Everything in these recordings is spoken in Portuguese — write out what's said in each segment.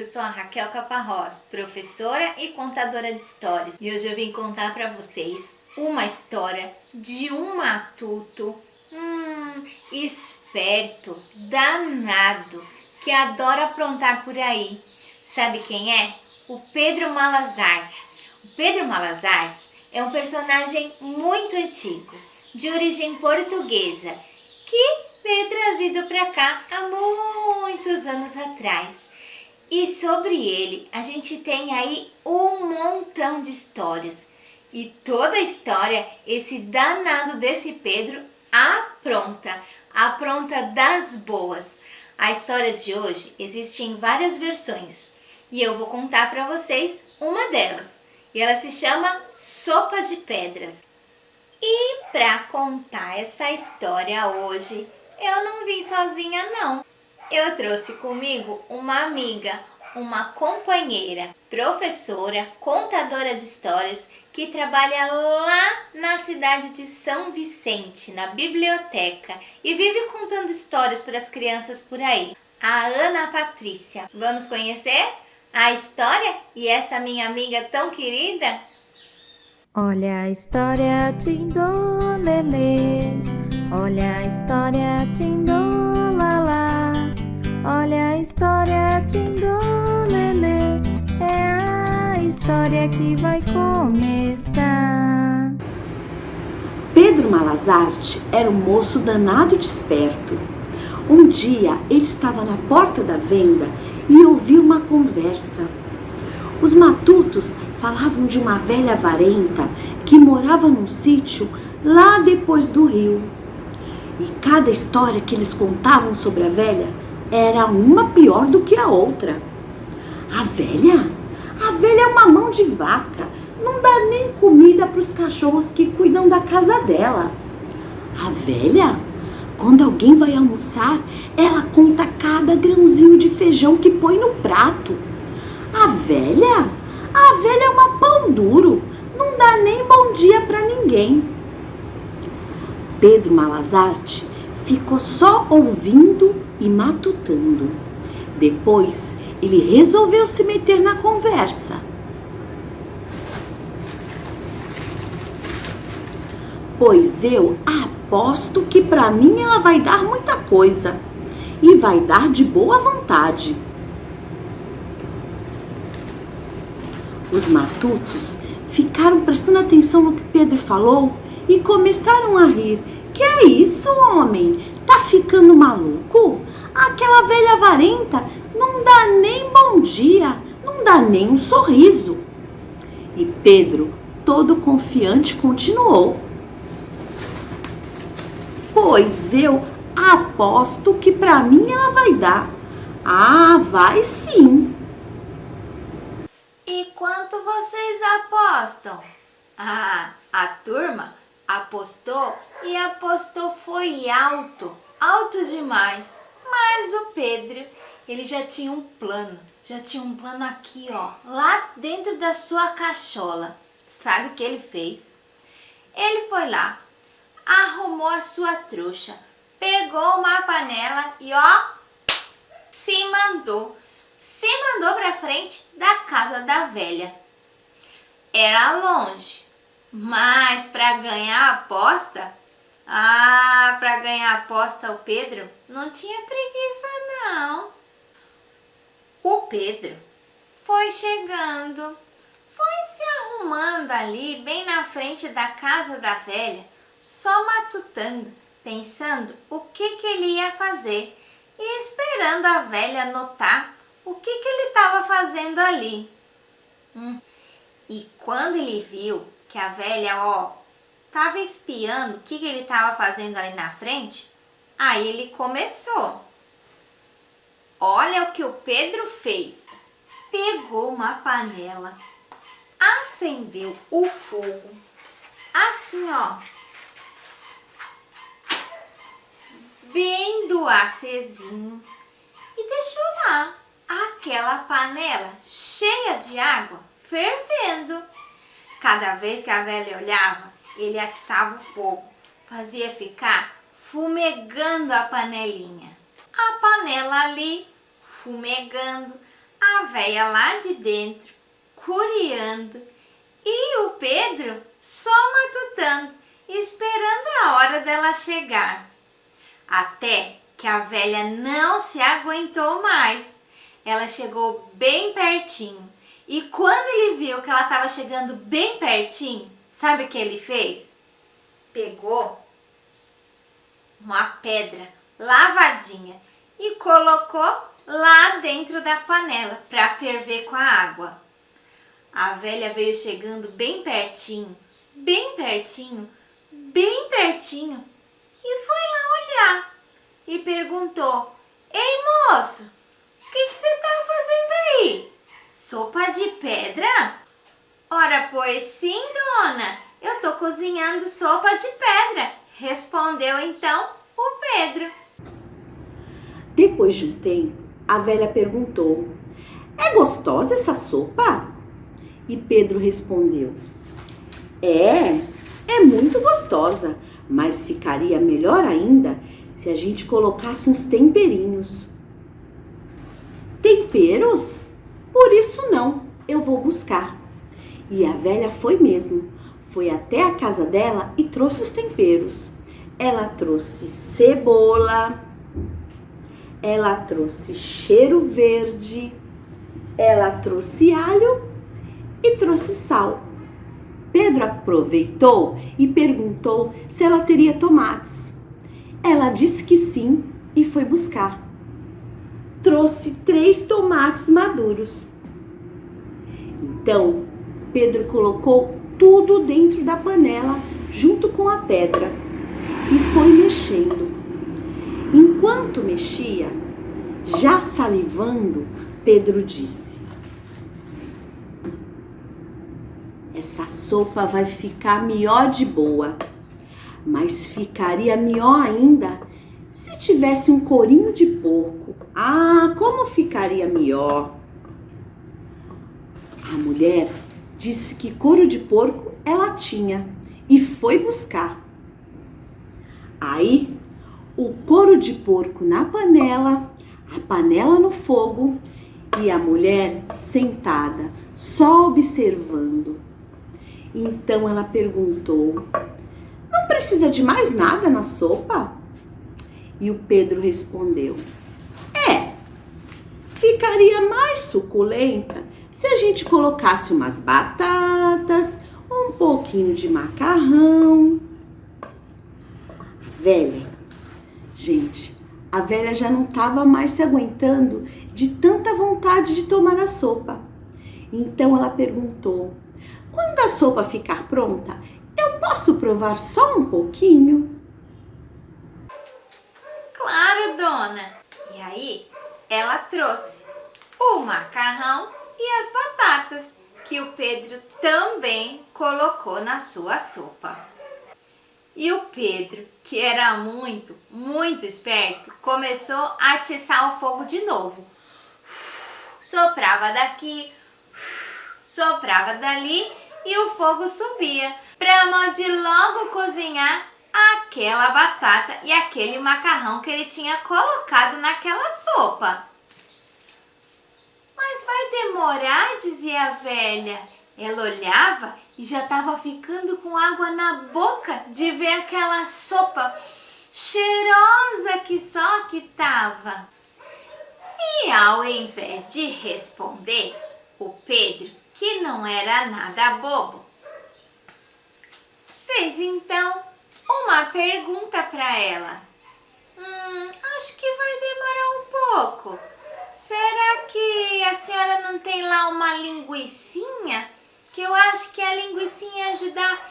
Eu sou a Raquel Caparrós, professora e contadora de histórias. E hoje eu vim contar para vocês uma história de um matuto esperto, danado, que adora aprontar por aí. Sabe quem é? O Pedro Malazarte. O Pedro Malazarte é um personagem muito antigo, de origem portuguesa, que veio trazido para cá há muitos anos atrás. E sobre ele, a gente tem aí um montão de histórias. E toda história, esse danado desse Pedro apronta das boas. A história de hoje existe em várias versões. E eu vou contar para vocês uma delas. E ela se chama Sopa de Pedras. E para contar essa história hoje, eu não vim sozinha não. Eu trouxe comigo uma amiga, uma companheira, professora, contadora de histórias, que trabalha lá na cidade de São Vicente, na biblioteca, e vive contando histórias para as crianças por aí. A Ana Patrícia. Vamos conhecer a história e essa minha amiga tão querida? Olha a história, Tindolelê. Olha a história, Tindolala. Olha a história, Tindolelê. É a história que vai começar. Pedro Malazarte era um moço danado de esperto. Um dia ele estava na porta da venda e ouviu uma conversa. Os matutos falavam de uma velha avarenta que morava num sítio lá depois do rio. E cada história que eles contavam sobre a velha era uma pior do que a outra. A velha é uma mão de vaca, não dá nem comida para os cachorros que cuidam da casa dela. A velha, quando alguém vai almoçar, ela conta cada grãozinho de feijão que põe no prato. A velha é uma pão duro, não dá nem bom dia para ninguém. Pedro Malazarte ficou só ouvindo e matutando. Depois, ele resolveu se meter na conversa. Pois eu aposto que para mim ela vai dar muita coisa e vai dar de boa vontade. Os matutos ficaram prestando atenção no que Pedro falou e começaram a rir. Que é isso, homem? Tá ficando maluco? Aquela velha avarenta não dá nem bom dia, não dá nem um sorriso. E Pedro, todo confiante, continuou. Pois eu aposto que para mim ela vai dar. Ah, vai sim. E quanto vocês apostam? Ah, a turma apostou e apostou foi alto demais. Mas o Pedro, ele já tinha um plano aqui, ó, lá dentro da sua cachola. Sabe o que ele fez? Ele foi lá, arrumou a sua trouxa, pegou uma panela e ó, se mandou pra frente da casa da velha. Era longe, mas para ganhar a aposta, o Pedro não tinha preguiça não. O Pedro foi chegando, foi se arrumando ali bem na frente da casa da velha, só matutando, pensando o que ele ia fazer e esperando a velha notar o que ele estava fazendo ali. E quando ele viu que a velha, estava espiando o que ele estava fazendo ali na frente, aí ele começou. Olha o que o Pedro fez. Pegou uma panela, acendeu o fogo, assim ó, bem do acesinho, e deixou lá aquela panela cheia de água fervendo. Cada vez que a velha olhava, ele atiçava o fogo, fazia ficar fumegando a panelinha. A panela ali, fumegando, a véia lá de dentro, curiando, e o Pedro só matutando, esperando a hora dela chegar. Até que a velha não se aguentou mais. Ela chegou bem pertinho. E quando ele viu que ela estava chegando bem pertinho, sabe o que ele fez? Pegou uma pedra lavadinha e colocou lá dentro da panela para ferver com a água. A velha veio chegando bem pertinho, bem pertinho, bem pertinho e foi lá olhar e perguntou: Ei, moço, o que você está fazendo aí? Sopa de pedra? Ora, pois sim, dona, eu tô cozinhando sopa de pedra, respondeu então o Pedro. Depois de um tempo, a velha perguntou: É gostosa essa sopa? E Pedro respondeu: É muito gostosa, mas ficaria melhor ainda se a gente colocasse uns temperinhos. Temperos? Por isso não, eu vou buscar. E a velha foi mesmo, foi até a casa dela e trouxe os temperos. Ela trouxe cebola, ela trouxe cheiro verde, ela trouxe alho e trouxe sal. Pedro aproveitou e perguntou se ela teria tomates. Ela disse que sim e foi buscar. Trouxe 3 tomates maduros. Então, Pedro colocou tudo dentro da panela junto com a pedra e foi mexendo. Enquanto mexia, já salivando, Pedro disse: Essa sopa vai ficar melhor de boa, mas ficaria melhor ainda se tivesse um corinho de porco. Ah, como ficaria melhor! A mulher disse que couro de porco ela tinha e foi buscar. Aí, o couro de porco na panela, a panela no fogo e a mulher sentada, só observando. Então ela perguntou: Não precisa de mais nada na sopa? E o Pedro respondeu: Ficaria mais suculenta se a gente colocasse umas batatas, um pouquinho de macarrão. A velha já não estava mais se aguentando de tanta vontade de tomar a sopa. Então ela perguntou: Quando a sopa ficar pronta, eu posso provar só um pouquinho? Claro, dona. E aí, ela trouxe o macarrão e as batatas, que o Pedro também colocou na sua sopa. E o Pedro, que era muito, muito esperto, começou a atiçar o fogo de novo. Soprava daqui, soprava dali e o fogo subia, para modo de logo cozinhar aquela batata e aquele macarrão que ele tinha colocado naquela sopa. Mas vai demorar, dizia a velha. Ela olhava e já estava ficando com água na boca de ver aquela sopa cheirosa que só que estava. E ao invés de responder, o Pedro, que não era nada bobo, fez então uma pergunta para ela. Acho que vai demorar um pouco. Será que a senhora não tem lá uma linguicinha? Que eu acho que a linguicinha ia ajudar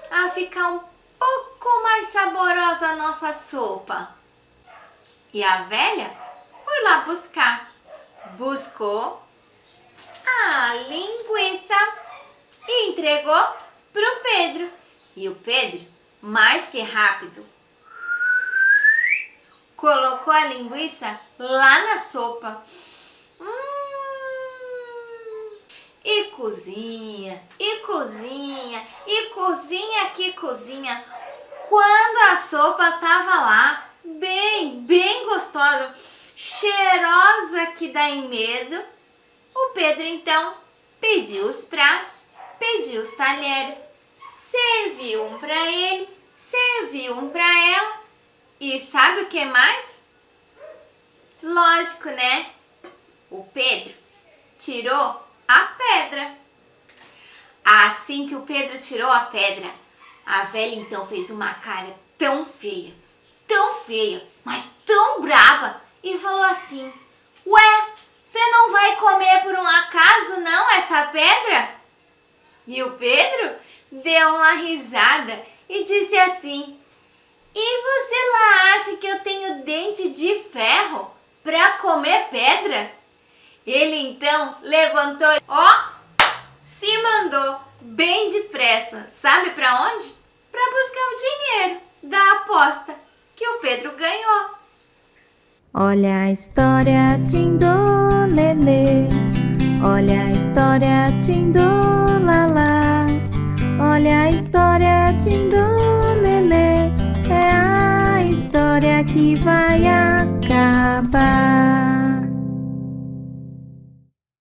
a ficar um pouco mais saborosa a nossa sopa. E a velha foi lá buscar. Buscou a linguiça e entregou pro Pedro. E o Pedro, mais que rápido, colocou a linguiça lá na sopa. E cozinha, e cozinha, e cozinha que cozinha. Quando a sopa tava lá, bem gostosa, cheirosa que dá em medo, O Pedro então pediu os pratos, pediu os talheres, serviu um para ele, serviu um para ela e sabe o que mais? Lógico, né? O Pedro tirou a pedra. Assim que o Pedro tirou a pedra, a velha então fez uma cara tão feia, mas tão braba e falou assim: Ué, você não vai comer por um acaso não essa pedra? E o Pedro deu uma risada e disse assim: E você lá acha que eu tenho dente de ferro para comer pedra? Ele então levantou, se mandou bem depressa. Sabe para onde? Para buscar o dinheiro da aposta que o Pedro ganhou. Olha a história, Tindolelê. Olha a história, Tindolala. Olha a história, Tindolelê. É a história que vai acabar.